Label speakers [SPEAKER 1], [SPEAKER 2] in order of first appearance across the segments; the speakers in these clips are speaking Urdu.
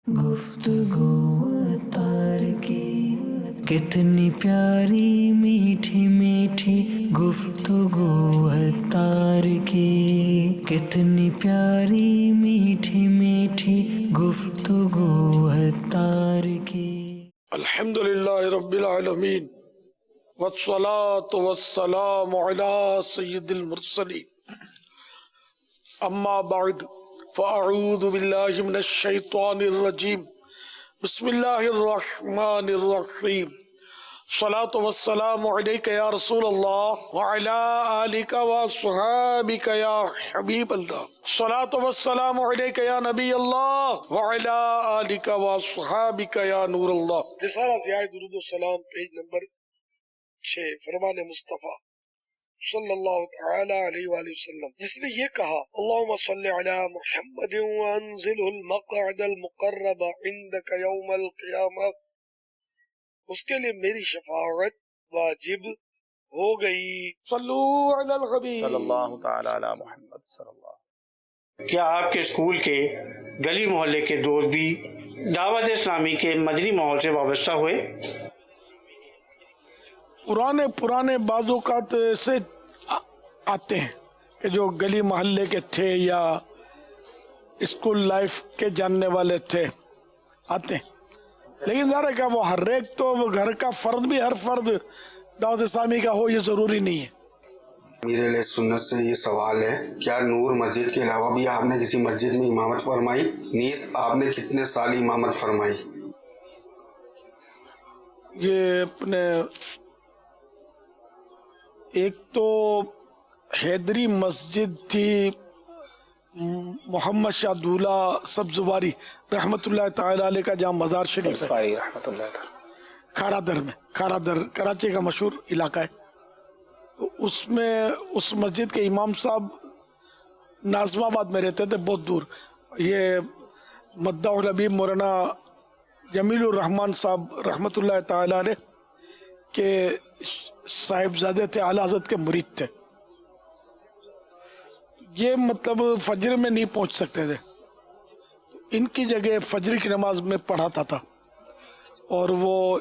[SPEAKER 1] گفتگو تار کی کتنی پیاری میٹھی میٹھی گفتگو تار کی کتنی پیاری میٹھی میٹھی گفتگو تار کی.
[SPEAKER 2] الحمدللہ رب العالمین والصلاة والسلام علی سید المرسلین اما بعد فاعوذ باللہ من الشیطان الرجیم بسم اللہ الرحمن الرحیم الصلاة والسلام علیک یا رسول اللہ وعلی آلک واصحابک یا حبیب اللہ الصلاة والسلام علیک یا نبی اللہ وعلی آلک واصحابک یا نور اللہ. رسالہ ضیاء درود السلام پیج نمبر 6 فرمان مصطفیٰ صلی اللہ تعالی علیہ وآلہ وسلم جس نے یہ کہا اللہم صلی علی محمد وانزلہ المقعد المقرب عندک یوم القیامہ، اس کے لیے میری شفاعت واجب ہو گئی. صلو علی الحبیب
[SPEAKER 3] صلی اللہ تعالی علی محمد صلی اللہ.
[SPEAKER 4] کیا آپ کے اسکول کے گلی محلے کے دوست بھی دعوت اسلامی کے مدنی ماحول سے وابستہ ہوئے؟
[SPEAKER 2] پرانے بعض اوقات سے آتے ہیں کہ جو گلی محلے کے تھے یا اسکول لائف کے جاننے والے تھے آتے ہیں، لیکن ظاہر ہے کہ وہ ہر ایک تو گھر کا فرد بھی ہر فرد دعوت اسلامی کا ہو یہ ضروری نہیں ہے.
[SPEAKER 5] امیر علیہ سنت سے یہ سوال ہے، کیا نور مسجد کے علاوہ بھی آپ نے کسی مسجد میں امامت فرمائی؟ نیز آپ نے کتنے سال امامت فرمائی؟
[SPEAKER 2] یہ اپنے ایک تو حیدری مسجد تھی محمد شاہ دولہ سبزواری رحمۃ اللہ تعالی علیہ کا جہاں مزار شریف ہے
[SPEAKER 3] رحمۃ اللہ تعالی
[SPEAKER 2] کھارادر میں. کھارادر کراچی کا مشہور علاقہ ہے. تو اس میں اس مسجد کے امام صاحب ناظم آباد میں رہتے تھے، بہت دور. یہ مداح الحبیب مولانا جمیل الرحمان صاحب رحمۃ اللہ تعالی علیہ کے صاحبزادے تھے، اعلیٰ حضرت کے مرید تھے. یہ مطلب فجر میں نہیں پہنچ سکتے تھے، ان کی جگہ فجر کی نماز میں پڑھاتا تھا. اور وہ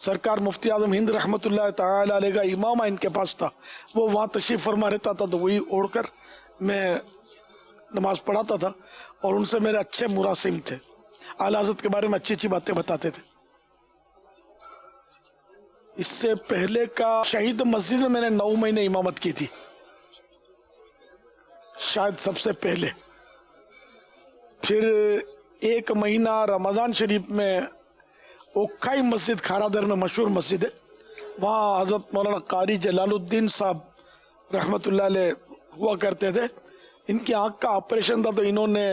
[SPEAKER 2] سرکار مفتی اعظم ہند رحمۃ اللہ تعالی علیہ کا امامہ ان کے پاس تھا، وہ وہاں تشریف فرما رہتا تھا تو وہی اوڑھ کر میں نماز پڑھاتا تھا. اور ان سے میرے اچھے مراسم تھے، اعلیٰ حضرت کے بارے میں اچھی اچھی باتیں بتاتے تھے. اس سے پہلے کا شہید مسجد میں نے 9 مہینے امامت کی تھی، شاید سب سے پہلے. پھر 1 مہینہ رمضان شریف میں اوکھائی مسجد کھارادر میں مشہور مسجد ہے، وہاں حضرت مولانا قاری جلال الدین صاحب رحمۃ اللہ علیہ ہوا کرتے تھے. ان کی آنکھ کا آپریشن تھا تو انہوں نے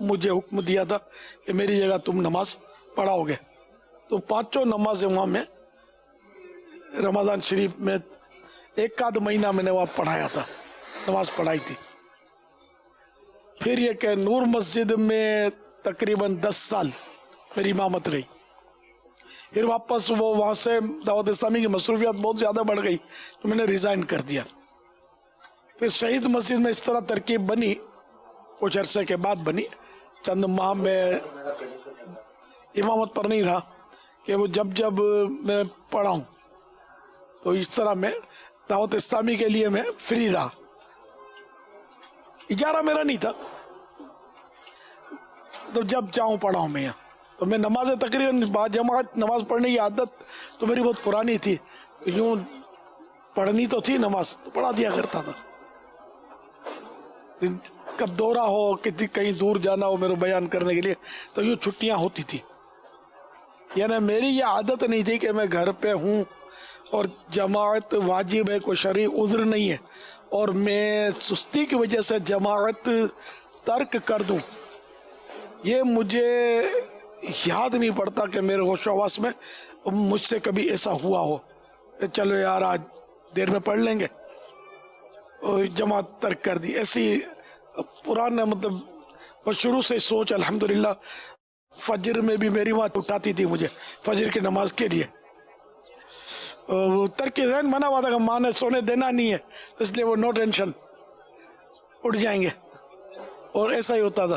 [SPEAKER 2] مجھے حکم دیا تھا کہ میری جگہ تم نماز پڑھاؤ گے. تو 5 نمازیں وہاں میں رمضان شریف میں 1 آدھ مہینہ میں نے وہاں پڑھایا تھا، نماز پڑھائی تھی. پھر یہ کہ نور مسجد میں تقریباً 10 سال میری امامت رہی. پھر واپس وہاں سے دعوت اسلامی کی مصروفیات بہت زیادہ بڑھ گئی تو میں نے ریزائن کر دیا. پھر شہید مسجد میں اس طرح ترکیب بنی، کچھ عرصے کے بعد بنی، چند ماہ میں امامت پر نہیں رہا کہ وہ جب میں پڑھاؤں تو اس طرح میں دعوت اسلامی کے لیے میں فری رہا. اجارہ میرا نہیں تھا، تو جب چاہوں پڑھاؤں میں یہاں. تو میں نمازیں تقریباً با جماعت نماز پڑھنے کی عادت تو میری بہت پرانی تھی، یوں پڑھنی تو تھی نماز تو پڑھا دیا کرتا تھا. کب دورہ ہو، کہیں دور جانا ہو میرے بیان کرنے کے لیے تو یوں چھٹیاں ہوتی تھی. یعنی میری یہ عادت نہیں تھی کہ میں گھر پہ ہوں اور جماعت واجب ہے، کوئی شرعی عذر نہیں ہے اور میں سستی کی وجہ سے جماعت ترک کر دوں. یہ مجھے یاد نہیں پڑتا کہ میرے ہوش و حواس میں مجھ سے کبھی ایسا ہوا ہو کہ چلو یار آج دیر میں پڑھ لیں گے، جماعت ترک کر دی. ایسی پرانا مطلب شروع سے سوچ الحمدللہ. فجر میں بھی میری ماں اٹھاتی تھی مجھے فجر کی نماز کے لیے. ترک ذہن بنا ہوا تھا کہ ماں نے سونے دینا نہیں ہے، اس لیے وہ نو ٹینشن اٹھ جائیں گے، اور ایسا ہی ہوتا تھا.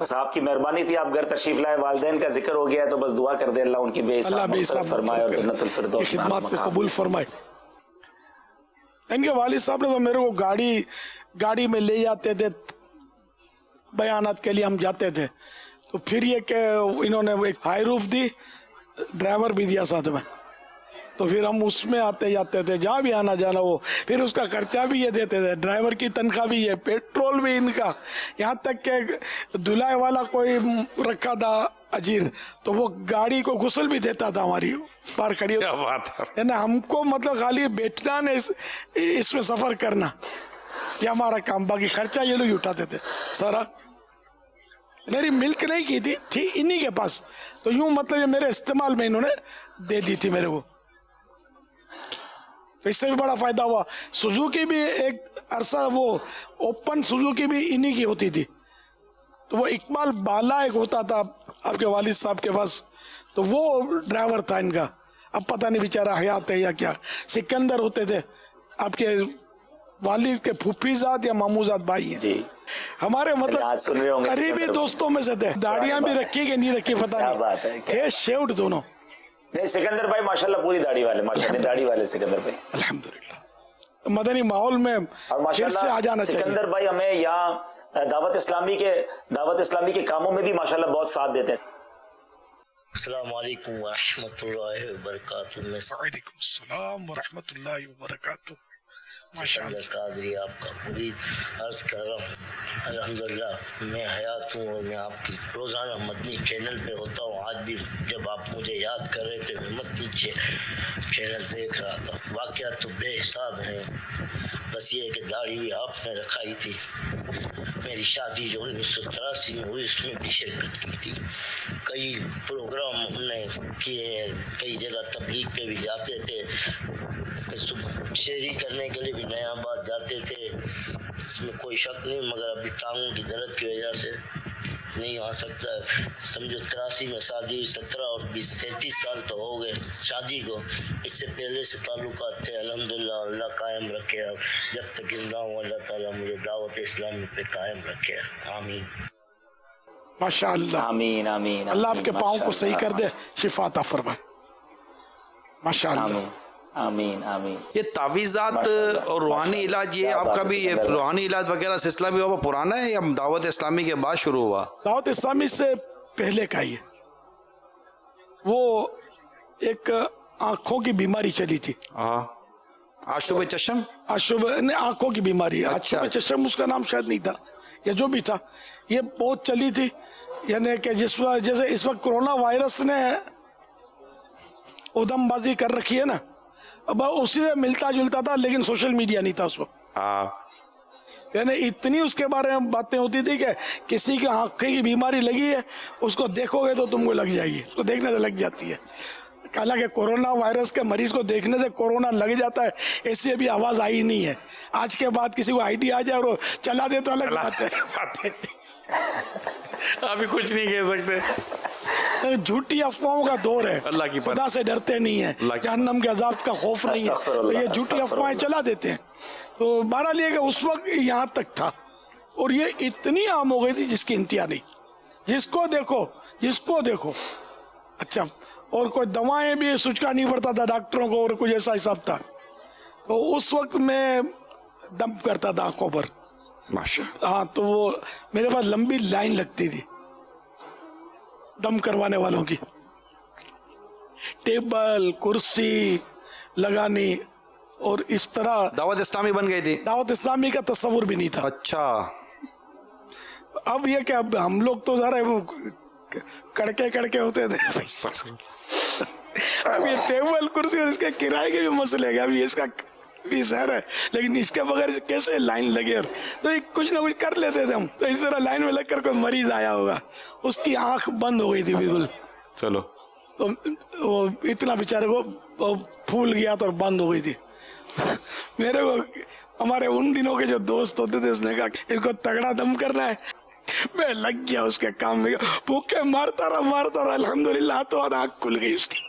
[SPEAKER 6] بس آپ کی مہربانی تھی, آپ گھر تشریف لائے, والدین کا ذکر ہو گیا ہے تو بس دعا کر دے اللہ ان کی بے حساب فرمائے اور جنت الفردوس
[SPEAKER 2] کی خدمات کو قبول فرمائے. ان کے والد صاحب نے تو میرے کو گاڑی میں لے جاتے تھے, بیانات کے لیے ہم جاتے تھے, تو پھر یہ کہ انہوں نے ایک ہائی روف دی, ڈرائیور بھی دیا ساتھ میں, تو پھر ہم اس میں آتے جاتے تھے, جہاں بھی آنا جانا وہ, پھر اس کا خرچہ بھی یہ دیتے تھے, ڈرائیور کی تنخواہ بھی یہ, پیٹرول بھی ان کا, یہاں تک کہ دھلائے والا کوئی رکھا تھا اجیر, تو وہ گاڑی کو غسل بھی دیتا تھا ہماری پار کھڑی, یعنی ہم کو مطلب خالی بیٹھنا نے اس میں سفر کرنا یہ ہمارا کام, باقی خرچہ یہ لوگ اٹھاتے تھے سارا. میری ملک نہیں کی تھی انہی کے پاس, تو یوں مطلب یہ میرے استعمال میں انہوں نے دے دی تھی میرے کو, اس سے بھی بڑا فائدہ ہوا. سوزوکی بھی ایک عرصہ وہ اوپن سوزوکی بھی انہی کی ہوتی تھی, تو وہ اقبال بالا ایک ہوتا تھا آپ کے والد صاحب کے پاس, تو وہ ڈرائیور تھا ان کا, اب پتہ نہیں بیچارہ حیات ہے یا کیا. سکندر ہوتے تھے آپ کے والد کے پھوپھی ذات یا ماموں ذات بھائی ہیں
[SPEAKER 6] جی,
[SPEAKER 2] ہمارے مطلب قریبی دوستوں میں سے تھے. داڑیاں بھی رکھی کہ نہیں رکھی پتہ نہیں, تھے شیوڈ دونوں.
[SPEAKER 6] نہیں سکندر بھائی ماشاءاللہ پوری داڑھی والے, ماشاءاللہ داڑھی والے سکندر بھائی,
[SPEAKER 2] الحمدللہ مدنی ماحول میں پھر سے آ جانا چاہیے.
[SPEAKER 6] سکندر بھائی ہمیں یہاں دعوت اسلامی کے کاموں میں بھی ماشاءاللہ بہت ساتھ دیتے ہیں.
[SPEAKER 7] السلام علیکم ورحمۃ اللہ وبرکاتہ.
[SPEAKER 2] وعلیکم السلام ورحمۃ اللہ وبرکاتہ.
[SPEAKER 7] سکندر قادری آپ کا مرید عرض کر رہا ہوں, الحمدللہ میں حیات ہوں اور میں آپ کی روزانہ مدنی چینل پہ ہوتا ہوں. آج بھی جب آپ مجھے یاد کر رہے تھے میں مدنی چینل دیکھ رہا تھا. واقعات تو بے حساب ہیں, بس یہ کہ داڑھی بھی آپ نے رکھائی تھی. میری شادی جو 1983 میں ہوئی اس میں بھی شرکت کی تھی. کئی پروگرام ہم نے کیے ہیں, کئی جگہ تبلیغ پہ بھی جاتے تھے, شہری کرنے کے لیے بھی نیا آباد جاتے تھے, اس میں کوئی شک نہیں, مگر ابھی ٹانگوں کی درد کی وجہ سے نہیں آ سکتا. سمجھو 83 میں شادی 17 اور 37 سال تو ہو گئے شادی کو, اس سے پہلے سے تعلقات تھے. الحمدللہ اللہ قائم رکھے, جب تک زندہ ہوں اللہ تعالیٰ مجھے دعوت اسلامی پہ قائم رکھے. آمین
[SPEAKER 2] ماشاء اللہ,
[SPEAKER 6] آمین آمین.
[SPEAKER 2] اللہ آپ کے پاؤں کو صحیح کر دے, شفا عطا فرمائے. ماشاء اللہ,
[SPEAKER 6] آمین آمین.
[SPEAKER 8] یہ تعویذات اور روحانی علاج, یہ آپ کا بھی یہ روحانی علاج وغیرہ سلسلہ بھی وہ پرانا ہے یا دعوت اسلامی کے بعد شروع ہوا؟
[SPEAKER 2] دعوت اسلامی سے پہلے کا ہی ہے. وہ ایک آنکھوں کی بیماری چلی تھی,
[SPEAKER 8] آشوب چشم,
[SPEAKER 2] آنکھوں کی بیماری, آشوب چشم اس کا نام شاید نہیں تھا یا جو بھی تھا, یہ بہت چلی تھی. یعنی کہ جیسے اس وقت کرونا وائرس نے ادم بازی کر رکھی ہے نا, اب اسی سے ملتا جلتا تھا, لیکن سوشل میڈیا نہیں تھا اس وقت. یعنی اتنی اس کے بارے میں باتیں ہوتی تھی کہ کسی کی آنکھ کی بیماری لگی ہے, اس کو دیکھو گے تو تم کو لگ جائے گی, اس کو دیکھنے سے لگ جاتی ہے. حالانکہ کورونا وائرس کے مریض کو دیکھنے سے کورونا لگ جاتا ہے, ایسی ابھی آواز آئی نہیں ہے. آج کے بعد کسی کو آئی آ جائے اور چلا دے تو الگ بات ہے,
[SPEAKER 8] ابھی کچھ نہیں کہہ سکتے.
[SPEAKER 2] جھوٹی افواہوں کا دور ہے,
[SPEAKER 8] اللہ کی
[SPEAKER 2] خدا سے ڈرتے نہیں ہیں, جہنم کے عذاب کا خوف نہیں ہے, تو یہ جھوٹی افواہیں چلا دیتے ہیں. تو بہرحال یہ کہ اس وقت یہاں تک تھا, اور یہ اتنی عام ہو گئی تھی جس کی انتہا نہیں. جس کو دیکھو. اچھا, اور کوئی دوائیں بھی سچکا نہیں پڑتا تھا ڈاکٹروں کو, اور کچھ ایسا حساب تھا. تو اس وقت میں دم کرتا تھا آنکھوں پر, ہاں, تو وہ میرے پاس لمبی لائن لگتی تھی دم کروانے والوں کی, ٹیبل کرسی لگانی, اور اس طرح
[SPEAKER 8] دعوت اسلامی بن گئی تھی.
[SPEAKER 2] دعوت اسلامی کا تصور بھی نہیں تھا.
[SPEAKER 8] اچھا,
[SPEAKER 2] اب یہ کہ اب ہم لوگ تو ذرا وہ کڑکے ہوتے تھے, اب یہ ٹیبل کرسی اور اس کے کرائے کے بھی مسئلے ہیں. ابھی اس کا بھی سہر ہے, لیکن اس کے بغیر کیسے لائن لگے, اور تو کچھ نہ کچھ کر لیتے تھے ہم. تو اس طرح لائن میں لگ کر کوئی مریض آیا ہوگا, اس کی آنکھ بند ہو گئی تھی بالکل,
[SPEAKER 8] چلو
[SPEAKER 2] وہ اتنا بیچارے کو پھول گیا تو بند ہو گئی تھی. میرے کو ہمارے ان دنوں کے جو دوست ہوتے تھے, اس نے کہا کہ ان کو تگڑا دم کرنا ہے. میں لگ گیا اس کے کام میں, بھوکے مارتا رہا, الحمدللہ ہاتھوں ہاتھ آنکھ کھل گئی اس کی.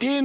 [SPEAKER 2] 3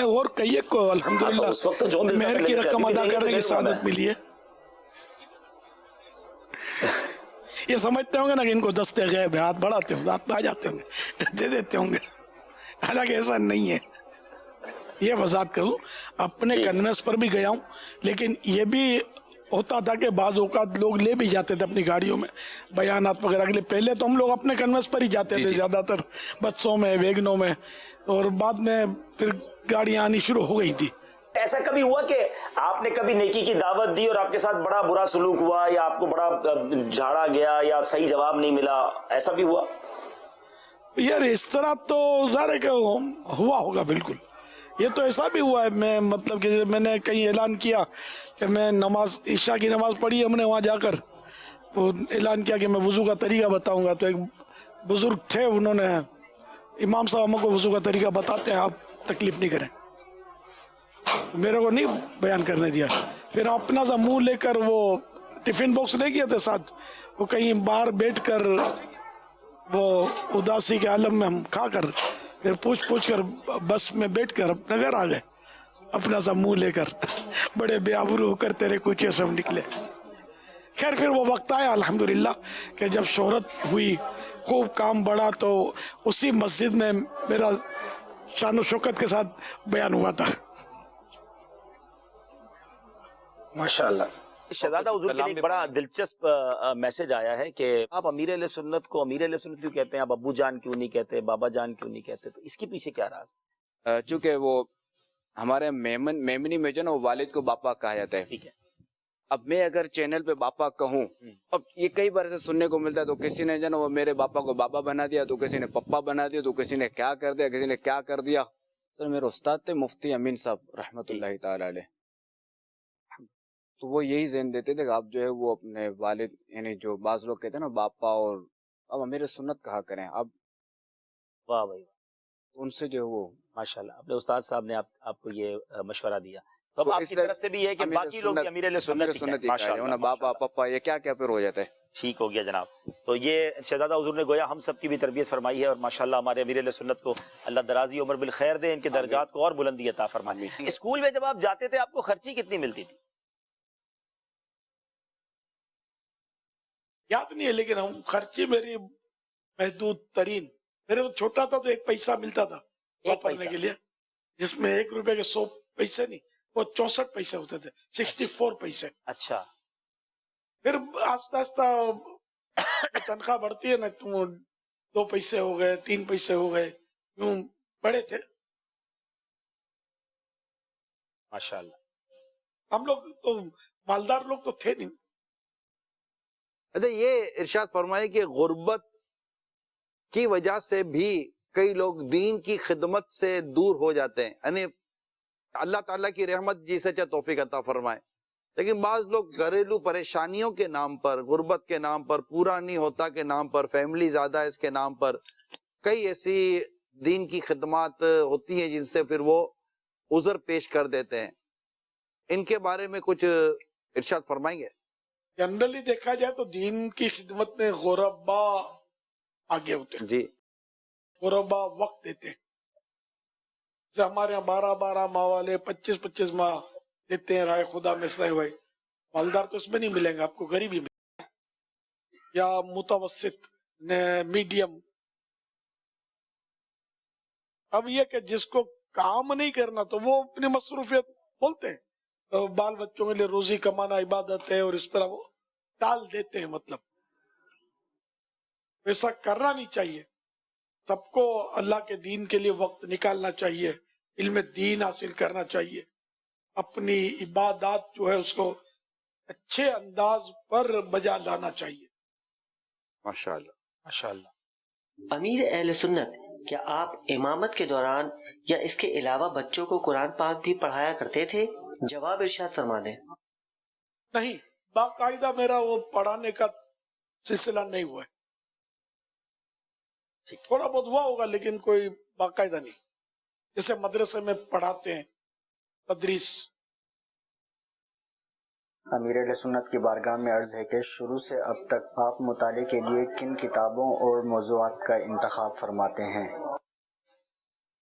[SPEAKER 2] اور کئی کو
[SPEAKER 6] اس وقت جو
[SPEAKER 2] الحمدللہ
[SPEAKER 6] ملتا
[SPEAKER 2] مہر
[SPEAKER 6] تھا
[SPEAKER 2] کی
[SPEAKER 6] لیتے
[SPEAKER 2] رقم
[SPEAKER 6] ابھی
[SPEAKER 2] ادا
[SPEAKER 6] دیں گے
[SPEAKER 2] کرنے
[SPEAKER 6] تو
[SPEAKER 2] کی
[SPEAKER 6] دے دوں گا
[SPEAKER 2] سعادت ملی ہے. یہ سمجھتے ہوں گے نا کہ ان کو دستے غیب ہے, ہاتھ بڑھاتے ہوں گے, ہاتھ میں آ جاتے ہوں گے, دے دیتے ہوں گے. حالانکہ ایسا نہیں ہے. یہ وضاحت کروں, اپنے کنوینس پر بھی گیا ہوں, لیکن یہ بھی ہوتا تھا کہ بعض اوقات لوگ لے بھی جاتے تھے اپنی گاڑیوں میں بیانات وغیرہ کے لیے. پہلے تو ہم لوگ اپنے کنوینس پر ہی جاتے تھے زیادہ تر, بسوں میں, ویگنوں میں, اور بعد میں پھر گاڑیاں آنی شروع ہو گئی تھی.
[SPEAKER 6] ایسا کبھی ہوا کہ آپ نے کبھی نیکی کی دعوت دی اور آپ کے ساتھ بڑا برا سلوک ہوا, یا آپ کو بڑا جھاڑا گیا, یا صحیح جواب نہیں ملا, ایسا بھی ہوا؟
[SPEAKER 2] یار اس طرح تو ظاہر ہے کہ ہوا ہوگا, بالکل. یہ تو ایسا بھی ہوا ہے, میں مطلب کہ میں نے کہیں اعلان کیا کہ میں نماز عشاء کی نماز پڑھی, ہم نے وہاں جا کر وہ اعلان کیا کہ میں وضو کا طریقہ بتاؤں گا. تو ایک بزرگ تھے, انہوں نے, امام صاحب ہم کو وضو کا طریقہ بتاتے ہیں, آپ تکلیف نہیں کریں. میرے کو نہیں بیان کرنے دیا. پھر اپنا سا منہ لے کر وہ ٹفن باکس لے گئے تھے ساتھ, وہ کہیں باہر بیٹھ کر وہ اداسی کے عالم میں ہم کھا کر پھر پوچھ کر بس میں بیٹھ کر اپنے گھر آ گئے, اپنا سا منہ لے کر, بڑے بے آبرو ہو کر تیرے کوچے سب نکلے. خیر پھر وہ وقت آیا الحمدللہ کہ جب شہرت ہوئی, خوب کام بڑھا, تو اسی مسجد میں میرا شان و شوکت کے ساتھ بیان ہوا تھا.
[SPEAKER 6] ماشاءاللہ. شہزادہ حضور کے لیے ایک بڑا دلچسپ میسج آیا ہے کہ آپ امیر اہل سنت کو امیر اہل سنت کیوں کہتے ہیں, آپ ابو جان کیوں نہیں کہتے, بابا جان کیوں نہیں کہتے, تو اس کے پیچھے کیا راز؟
[SPEAKER 9] چونکہ وہ ہمارے میمنی میں جو نا وہ والد کو باپا کہا جاتا ہے.
[SPEAKER 6] ٹھیک ہے.
[SPEAKER 9] اب میں اگر چینل پہ باپا کہوں, اب یہ کئی بار سے سننے کو ملتا ہے, تو کسی نے جو نا وہ میرے باپا کو بابا بنا دیا, تو کسی نے پپا بنا دیا, تو کسی نے کیا کر دیا, کسی نے کیا کر دیا. سر میرے استاد تھے مفتی امین صاحب رحمۃ اللہ تعالی علیہ, تو وہ یہی ذہن دیتے تھے کہ آپ جو ہے وہ اپنے والد, یعنی جو بعض لوگ کہتے ہیں نا باپا, اور اب امیر سنت کہا کریں. اب
[SPEAKER 6] واہ بھائی,
[SPEAKER 9] ان سے جو ہے وہ
[SPEAKER 6] ماشاءاللہ اپنے استاد صاحب نے آپ کو یہ مشورہ دیا, تو اب آپ کی طرف سے بھی یہ ہے کہ باقی لوگ امیر اہل سنت ہی کہیں.
[SPEAKER 9] باپا پپا یہ کیا کیا پھر ہو جاتا ہے.
[SPEAKER 6] ٹھیک ہو گیا جناب. تو یہ شہزادہ حضور نے گویا ہم سب کی بھی تربیت فرمائی ہے, اور ماشاءاللہ ہمارے امیر اہل سنت کو اللہ درازی عمر بالخیر دے, ان کے درجات کو اور بلندی عطا فرمائے. اسکول میں جب آپ جاتے تھے آپ کو خرچی کتنی ملتی تھی؟
[SPEAKER 2] یاد نہیں ہے, لیکن ہم خرچی میری محدود ترین, میرے کو چھوٹا تھا تو 1 پیسہ ملتا تھا پڑھنے کے لیے, جس میں 1 روپے کے 100 پیسے نہیں, وہ 64 پیسے ہوتے تھے, 64 پیسے.
[SPEAKER 6] اچھا.
[SPEAKER 2] پھر آہستہ آہستہ تنخواہ بڑھتی ہے نا, 2 پیسے ہو گئے, 3 پیسے ہو گئے, یوں بڑے تھے.
[SPEAKER 6] ماشاءاللہ.
[SPEAKER 2] ہم لوگ تو مالدار لوگ تو تھے نہیں.
[SPEAKER 8] اچھا, یہ ارشاد فرمائے کہ غربت کی وجہ سے بھی کئی لوگ دین کی خدمت سے دور ہو جاتے ہیں, یعنی اللہ تعالیٰ کی رحمت جی سے چاہے توفیق عطا فرمائے, لیکن بعض لوگ گھریلو پریشانیوں کے نام پر, غربت کے نام پر, پورا نہیں ہوتا کے نام پر, فیملی زیادہ ہے اس کے نام پر, کئی ایسی دین کی خدمات ہوتی ہیں جن سے پھر وہ عذر پیش کر دیتے ہیں. ان کے بارے میں کچھ ارشاد فرمائیں گے؟
[SPEAKER 2] جنرلی دیکھا جائے تو دین کی خدمت میں غربا آگے ہوتے ہیں.
[SPEAKER 8] جی,
[SPEAKER 2] غربا وقت دیتے ہیں. جیسے ہمارے یہاں 12 ماہ والے 25 ماہ دیتے ہیں رائے خدا میں سے ہوئے. مالدار تو اس میں نہیں ملیں گے آپ کو, غریب ہی ملیں گے, یا متوسط میڈیم. اب یہ کہ جس کو کام نہیں کرنا تو وہ اپنی مصروفیت بولتے ہیں, بال بچوں کے لیے روزی کمانا عبادت ہے, اور اس طرح وہ ٹال دیتے ہیں. مطلب ایسا کرنا نہیں چاہیے. سب کو اللہ کے دین کے لیے وقت نکالنا چاہیے, علم دین حاصل کرنا چاہیے, اپنی عبادات جو ہے اس کو اچھے انداز پر بجا لانا چاہیے.
[SPEAKER 8] ماشاءاللہ
[SPEAKER 6] ماشاءاللہ.
[SPEAKER 10] امیر اہل سنت, کیا آپ امامت کے دوران یا اس کے علاوہ بچوں کو قرآن پاک بھی پڑھایا کرتے تھے؟ جواب ارشاد فرما دیں.
[SPEAKER 2] نہیں, باقاعدہ میرا وہ پڑھانے کا سلسلہ نہیں ہوا ہے. تھوڑا بہت ہوا ہوگا لیکن کوئی باقاعدہ نہیں. جیسے مدرسے میں پڑھاتے ہیں, تدریس.
[SPEAKER 11] امیر اہل سنت کی بارگاہ میں عرض ہے کہ شروع سے اب تک آپ مطالعے کے لیے کن کتابوں اور موضوعات کا انتخاب فرماتے ہیں؟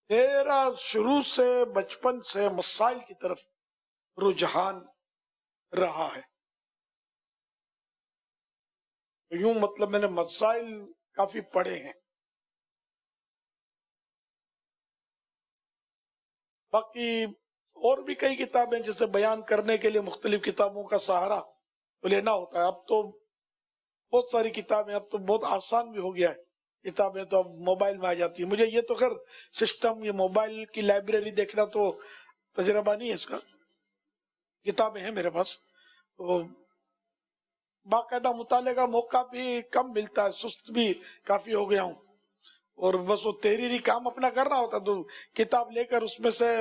[SPEAKER 2] میرا شروع سے بچپن سے مسائل کی طرف رجحان رہا ہے. یوں مطلب میں نے مسائل کافی پڑھے ہیں. باقی اور بھی کئی کتابیں جیسے بیان کرنے کے لیے مختلف کتابوں کا سہارا تو لینا ہوتا ہے. اب تو بہت ساری کتابیں، اب تو بہت آسان بھی ہو گیا ہے. کتابیں تو اب موبائل میں آ جاتی ہیں. مجھے یہ تو خیر سسٹم، یہ موبائل کی لائبریری دیکھنا تو تجربہ نہیں ہے اس کا. کتابیں ہیں میرے پاس، تو باقاعدہ مطالعے کا موقع بھی کم ملتا ہے. سست بھی کافی ہو گیا ہوں، اور بس وہ تحریری کام اپنا کرنا ہوتا. تو کتاب لے کر اس میں سے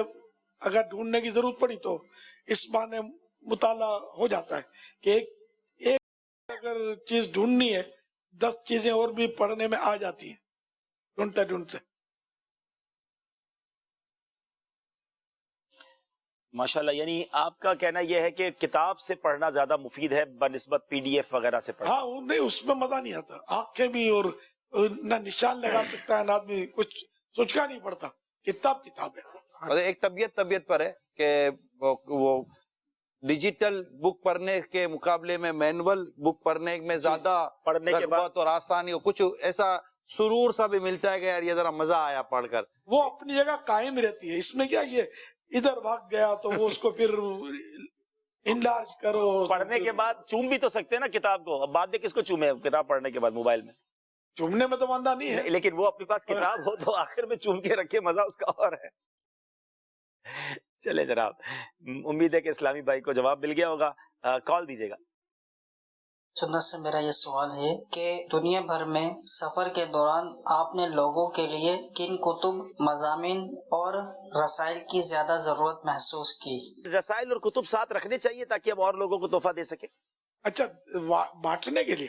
[SPEAKER 2] اگر ڈھونڈنے کی ضرورت پڑی تو اس بہانے مطالعہ ہو جاتا ہے کہ ایک اگر چیز ڈھونڈنی ہے 10 چیزیں اور بھی پڑھنے میں آ جاتی ہیں ڈھونڈتے ڈھونڈتے.
[SPEAKER 6] ماشاءاللہ، یعنی آپ کا کہنا یہ ہے کہ کتاب سے پڑھنا زیادہ مفید ہے بنسبت پی ڈی ایف وغیرہ سے پڑھنا.
[SPEAKER 2] ہاں نہیں، اس میں مزہ نہیں آتا. آنکھیں بھی اور نہ نشان لگا سکتا ہے نہ آدمی کچھ سوچنا نہیں پڑتا. کتاب ہے.
[SPEAKER 8] ایک طبیعت پر ہے کہ وہ ڈیجیٹل بک پڑھنے کے مقابلے میں مینول بک پڑھنے میں زیادہ
[SPEAKER 6] پڑھنے کے بعد
[SPEAKER 8] اور آسانی ہو، کچھ ایسا سرور سا بھی ملتا ہے کہ یار یہ ذرا مزہ آیا پڑھ کر.
[SPEAKER 2] وہ اپنی جگہ قائم رہتی ہے. اس میں کیا یہ ادھر بھاگ گیا تو وہ اس کو پھر انلارج کرو.
[SPEAKER 6] پڑھنے کے بعد چوم بھی تو سکتے ہیں نا کتاب کو. اب بعد میں کس کو چومے کتاب پڑھنے کے بعد موبائل میں؟
[SPEAKER 2] چومنے میں تو مندہ نہیں ہے،
[SPEAKER 6] لیکن وہ اپنے پاس کتاب ہو تو آخر میں چوم کے رکھے، مزہ اس کا اور ہے. چلے جناب، امید ہے کہ اسلامی بھائی کو جواب مل گیا ہوگا. کال دیجیے گا.
[SPEAKER 12] سنت سے میرا یہ سوال ہے کہ دنیا بھر میں سفر کے دوران آپ نے لوگوں کے لیے کن کتب، مضامین اور رسائل کی زیادہ ضرورت محسوس کی؟
[SPEAKER 6] رسائل اور کتب ساتھ رکھنے چاہیے تاکہ ہم اور لوگوں کو تحفہ دے سکیں.
[SPEAKER 2] اچھا، بانٹنے کے لیے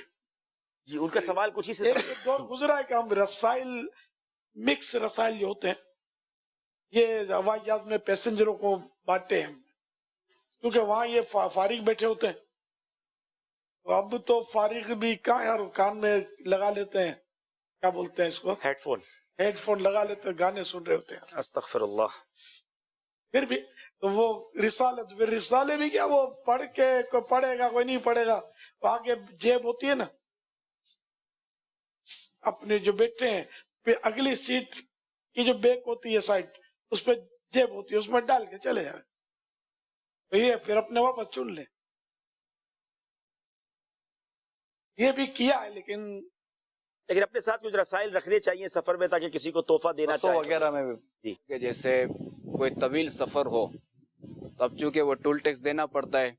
[SPEAKER 6] جی ان کا سوال کچھ ہی سے
[SPEAKER 2] ایک دور گزرا ہے کہ ہم رسائل، مکس رسائل جو ہوتے ہیں، یہ ہوائی جہاز میں پیسنجروں کو بانٹے ہیں، کیونکہ وہاں یہ فارغ بیٹھے ہوتے ہیں. اب تو فارغ بھی کہاں یار، کان میں لگا لیتے ہیں، کیا بولتے ہیں اس کو، ہیڈ فون لگا لیتے ہیں، گانے سن رہے ہوتے ہیں.
[SPEAKER 6] استغفر اللہ.
[SPEAKER 2] پھر بھی تو وہ رسالے بھی کیا، وہ پڑھ کے کوئی پڑھے گا کوئی نہیں پڑھے گا. وہاں کے جیب ہوتی ہے نا، اپنے جو بیٹھے ہیں پھر اگلی سیٹ کی جو بیک ہوتی ہے سائڈ، اس پہ جیب ہوتی ہے، اس میں ڈال کے چلے جائے. تو یہ پھر اپنے واپس چن لیں. یہ بھی کیا ہے، لیکن
[SPEAKER 6] اپنے ساتھ کچھ رسائل رکھنے چاہیے سفر میں تاکہ کسی کو تحفہ دینا چاہے
[SPEAKER 9] وغیرہ میں بھی. کہ جیسے کوئی طویل سفر ہو تو اب چونکہ وہ ٹول ٹیکس دینا پڑتا ہے،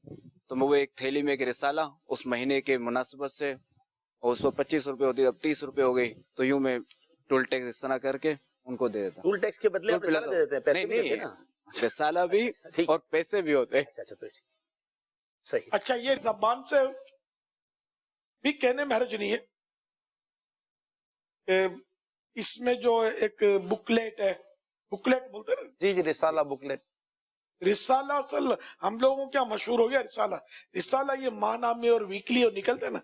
[SPEAKER 9] تو میں وہ ایک تھیلی میں ایک رسالہ اس مہینے کے مناسبت سے، اور اس کو 25 روپے ہوتی ہے، اب 30 روپے ہو گئی، تو یوں میں ٹول ٹیکس اس طرح کر کے ان کو دے دیتا ہوں.
[SPEAKER 6] ٹول ٹیکس کے بدلے رسالہ دے دیتے ہیں، پیسے بھی دیتے ہیں نا.
[SPEAKER 9] رسالہ بھی اور پیسے بھی ہوتے ہیں.
[SPEAKER 6] صحیح.
[SPEAKER 2] اچھا، یہ زبان سے بھی کہنے میں حرج نہیں ہے کہ اس میں جو ایک بکلیٹ ہے، بکلیٹ بولتے ہیں نا،
[SPEAKER 8] جی رسالہ بکلیٹ.
[SPEAKER 2] رسالہ اصل ہم لوگوں کیا مشہور ہو گیا رسالہ یہ ماہنامے اور ویکلی اور نکلتے ہیں نا،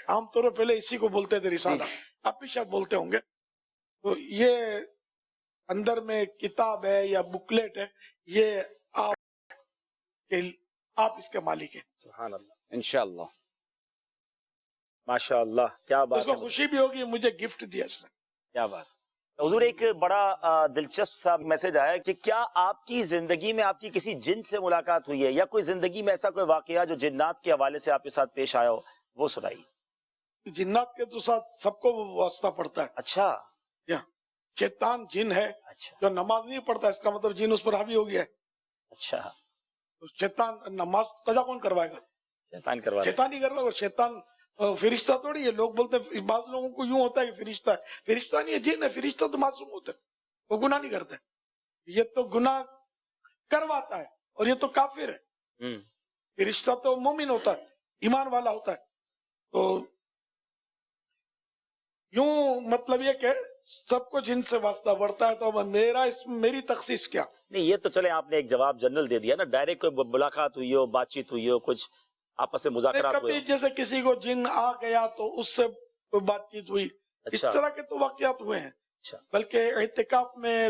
[SPEAKER 2] عام طور پر پہلے اسی کو بولتے تھے رسالہ، آپ بھی شاید بولتے ہوں گے. تو یہ اندر میں کتاب ہے یا بکلیٹ ہے، یہ آپ اس کے مالک ہیں.
[SPEAKER 6] سبحان اللہ،
[SPEAKER 9] انشاءاللہ.
[SPEAKER 6] ماشاء اللہ، کیا بات.
[SPEAKER 2] اس کو خوشی بھی ہوگی مجھے گفٹ دیا اس نے.
[SPEAKER 6] کیا بات. حضور ایک بڑا دلچسپ سا میسج آیا کہ کیا آپ کی زندگی میں آپ کی کسی جن سے ملاقات ہوئی ہے، یا کوئی زندگی میں ایسا کوئی واقعہ جو جنات کے حوالے سے آپ کے ساتھ پیش آیا ہو، وہ سنائیے.
[SPEAKER 2] جنات کے تو ساتھ سب کو واسطہ پڑتا ہے.
[SPEAKER 6] اچھا.
[SPEAKER 2] شیطان جن ہے جو نماز نہیں پڑھتا، اس کا مطلب جن اس پر حاوی ہو گیا ہے.
[SPEAKER 6] اچھا.
[SPEAKER 2] شیطان نماز قضا کون کروائے گا؟ شیطان ہی کر رہا ہے. شیطان فرشتہ تھوڑی ہے. لوگ بولتے ہیں، بعض لوگوں کو یوں ہوتا ہے کہ فرشتہ ہے. فرشتہ نہیں ہے، جن ہے. فرشتہ تو معصوم ہوتا ہے، وہ گناہ نہیں کرتا. یہ تو گناہ کرواتا ہے، اور یہ تو کافر ہے. فرشتہ تو مومن ہوتا ہے، ایمان والا ہوتا ہے. تو یوں مطلب یہ کہ سب کو جن سے واسطہ بڑھتا ہے. تو میری تخصیص کیا
[SPEAKER 6] نہیں، یہ تو چلے آپ نے ایک جواب جنرل دے دیا نا. ڈائریکٹ کوئی ملاقات ہوئی ہو، بات چیت ہوئی ہو، کچھ آپس میں مذاکرات ہوئے؟
[SPEAKER 2] جیسے کسی کو جن آ گیا تو اس سے بات چیت ہوئی. اس طرح کے تو واقعات ہوئے ہیں. بلکہ اعتکاف میں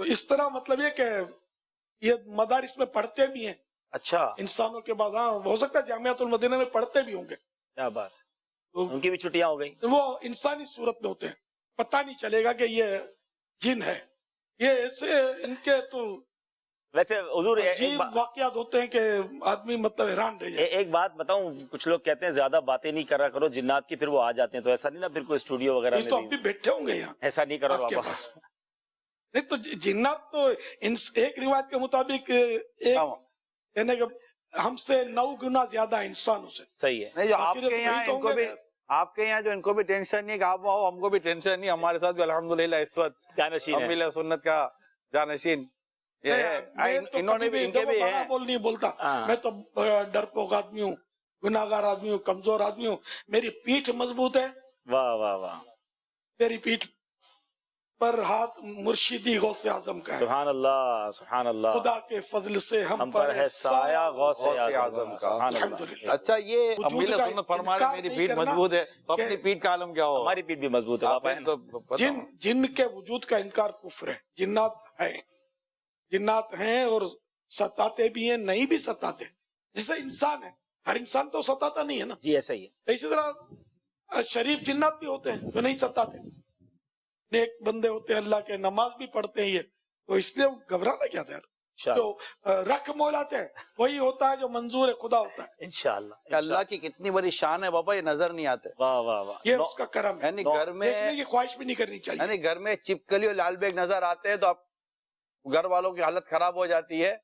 [SPEAKER 2] تو اس طرح مطلب یہ کہ یہ مدارس میں پڑھتے بھی ہیں
[SPEAKER 6] اچھا
[SPEAKER 2] انسانوں کے بعد. ہاں ہو سکتا ہے جامعۃ المدینہ میں پڑھتے بھی ہوں گے.
[SPEAKER 6] کیا بات ہے, ان کی بھی چھٹیاں ہو گئی.
[SPEAKER 2] وہ انسانی صورت میں ہوتے ہیں, پتہ نہیں چلے گا کہ یہ جن ہے. یہ ایسے ان کے تو
[SPEAKER 6] ویسے حضور
[SPEAKER 2] عجیب واقعات ہوتے ہیں کہ آدمی مطلب حیران رہ جائے.
[SPEAKER 6] ایک بات بتاؤں, کچھ لوگ کہتے ہیں زیادہ باتیں نہیں کرا کرو جنات کی, پھر وہ آ جاتے ہیں, تو ایسا نہیں نا پھر کوئی اسٹوڈیو وغیرہ
[SPEAKER 2] یہ تو اب بھی بیٹھے ہوں گے یہاں,
[SPEAKER 6] ایسا نہیں کرو
[SPEAKER 2] آپ کے
[SPEAKER 6] بابا.
[SPEAKER 2] پاس. نہیں تو جنات تو ایک روایت کے مطابق یعنی کہ ہم سے 9 گنا زیادہ انسانوں سے.
[SPEAKER 6] صحیح ہے.
[SPEAKER 3] نہیں جو آپ کے یہاں ان کو بھی, آپ کے یہاں جو ان کو بھی ٹینشن نہیں کہ آپ آؤ, ہم کو بھی ٹینشن نہیں. ہمارے ساتھ بھی الحمدللہ اس وقت
[SPEAKER 6] جانشین
[SPEAKER 3] امیل سنت کا جانشین یہ ہے. انہوں نے بھی, ان کے بھی ہیں.
[SPEAKER 2] بول نہیں بولتا, میں تو ڈرپوک آدمی ہوں, گناہگار آدمی ہوں, کمزور آدمی ہوں. میری پیٹھ مضبوط ہے.
[SPEAKER 6] واہ واہ واہ.
[SPEAKER 2] میری پیٹھ پر ہاتھ مرشدی غوث اعظم کا ہے.
[SPEAKER 6] سبحان اللہ سبحان اللہ.
[SPEAKER 2] خدا کے فضل سے ہم پر
[SPEAKER 6] ہے سایہ غوث اعظم کا.
[SPEAKER 3] اچھا یہ امیل سنت فرما رہے میری پیٹھ مضبوط ہے, تو اپنی پیٹھ کا عالم کیا ہو؟
[SPEAKER 6] ہماری پیٹھ بھی مضبوط ہے.
[SPEAKER 2] جن کے وجود کا انکار کفر ہے. جنات ہیں اور ستاتے بھی ہیں, نہیں بھی ستاتے. جیسے انسان ہے, ہر انسان تو ستاتا نہیں ہے نا.
[SPEAKER 6] جی ایسا ہی ہے.
[SPEAKER 2] اسی طرح شریف جنات بھی ہوتے ہیں جو نہیں ستاتے. نیک بندے ہوتے ہیں, اللہ کے نماز بھی پڑھتے ہیں. یہ تو اس لیے گھبرانا کیا تھا یار. جو رکھ مولاتے ہیں وہی ہوتا ہے جو منظور خدا ہوتا ہے.
[SPEAKER 6] انشاءاللہ.
[SPEAKER 3] اللہ کی کتنی بڑی شان ہے بابا, یہ نظر نہیں آتے.
[SPEAKER 6] واہ واہ واہ.
[SPEAKER 2] یہ اس کا کرم ہے.
[SPEAKER 3] یعنی گھر میں
[SPEAKER 2] دیکھنے کی خواہش بھی نہیں کرنی چاہیے.
[SPEAKER 3] یعنی گھر میں چپکلی اور لال بیگ نظر آتے ہیں تو آپ گھر والوں کی حالت خراب ہو جاتی ہے.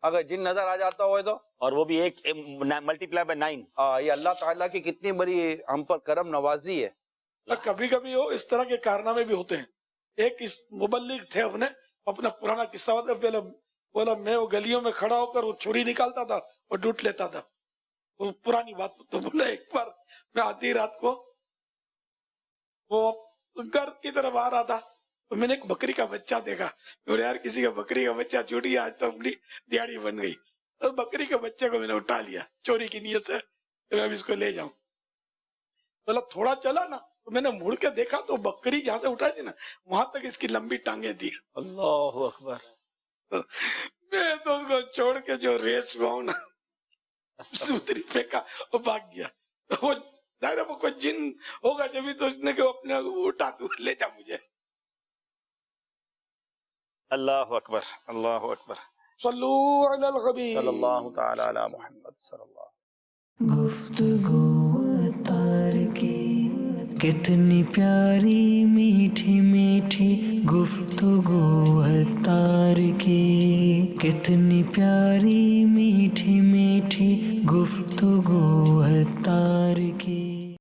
[SPEAKER 3] اگر جن نظر آ جاتا ہوئے تو,
[SPEAKER 6] اور وہ بھی ایک ملٹیپلائی بائی 9.
[SPEAKER 3] یہ اللہ تعالیٰ کی کتنی بڑی ہم پر کرم نوازی ہے.
[SPEAKER 2] کبھی کبھی وہ اس طرح کے کارنامے بھی ہوتے ہیں. ایک اس مبلغ تھے, اپنا پرانا قصہ ہوتا ہے. پہلے بولا میں وہ گلیوں میں کھڑا ہو کر وہ چھری نکالتا تھا اور ڈوٹ لیتا تھا. وہ پرانی بات. تو بولا ایک بار میں آدھی رات کو وہ گھر کی طرف آ رہا تھا, تو میں نے ایک بکری کا بچہ دیکھا. بولے یار کسی کا بکری کا بچہ چھوٹ گیا, آج تو اپنی دیہڑی بن گئی. اور بکری کے بچے کو میں نے اٹھا لیا چوری کی نیت سے, میں اب اس کو لے جاؤں. بولا تھوڑا چلا نا, تو میں نے مڑ کے دیکھا تو بکری جہاں سے اٹھائی تھی نا, وہاں تک اس کی لمبی ٹانگیں تھی.
[SPEAKER 6] اللہ اکبر.
[SPEAKER 2] میں تو اس کو چھوڑ کے جو ریس ہوا ہوں نا, سوتری پھینکا, وہ بھاگ گیا. وہ ظاہر وہ کوئی جن ہوگا جبھی تو اس نے کہ اپنے اٹھا تو لے جا مجھے.
[SPEAKER 6] اللہ اکبر اللہ اکبر.
[SPEAKER 2] صلو علی الحبیب
[SPEAKER 3] صلی اللہ تعالی علی محمد صلی اللہ.
[SPEAKER 1] گفتگو اتار کی کتنی پیاری میٹھی میٹھی گفتگو اتار کی, کتنی پیاری میٹھی میٹھی گفتگو اتار کی.